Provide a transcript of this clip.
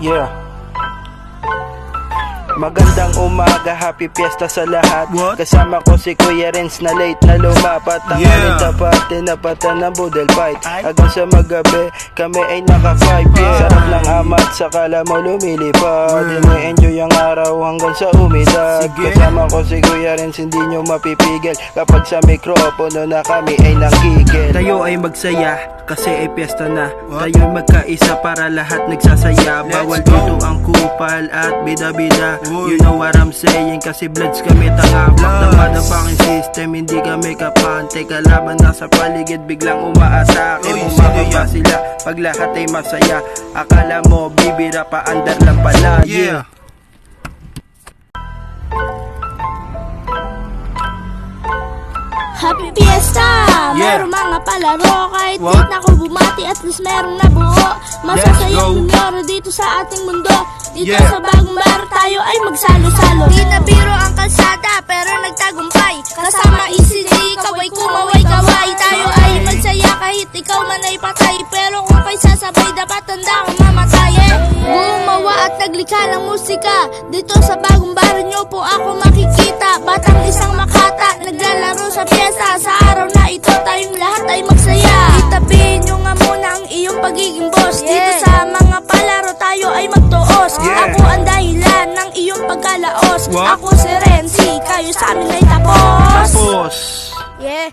Yeah. Magandang umaga, happy fiesta sa lahat. What? Kasama ko si Kuya Renz na late na lumapat. Tangalin tapat, tinapatan ng budel fight. Hanggang sa magabi, kami ay naka-5. Yeah. Sarap ng amat, sakala mo lumilipad. Ini-enjoy ang araw hanggang sa umidad. Kasama ko si Kuya Renz, hindi nyo mapipigil. Kapag sa mikropono na kami ay nakikil. Tayo ay magsaya, kasi ay fiesta na. Tayo ay magkaisa para lahat nagsasaya. Bawal dito ang kupal at bida-bida. You know what I'm saying, kasi bloods kami tanga. Fuck the motherfucking system, hindi kami kapante. Kalaban nasa paligid, biglang umaatake. Bumababa sila, pag lahat ay masaya. Akala mo, bibira pa, andar lang pala. Yeah. Happy Fiesta! Meron mga palaro, kahit late na ako bumati, at least meron na buo. Masasayang numero dito sa ating mundo. Dito sa bagong bar, tayo ay magsalo-salo. Di na biro ang kalsada, pero nagtagumpay. Kasama ECG, kaway kumaway kaway. Tayo ay magsaya kahit ikaw man ay patay. Pero kung kay sasabay, dapat tanda kang mamatay. Gumawa at naglikha ng musika. Dito sa bagong bar, nyo po ako makikita. Batang isang makata, naglalaro sa piyesta. Sa araw na ito, tayong lahat ay magsaya. Itabihin nyo nga muna ang iyong pagiging boss. Dito sa mga palaro, tayo ay magtuos. Ako ang dahilan ng iyong pagkalaos. Ako si Renzi, kayo sa amin ay tapos. Tapos. Yeah.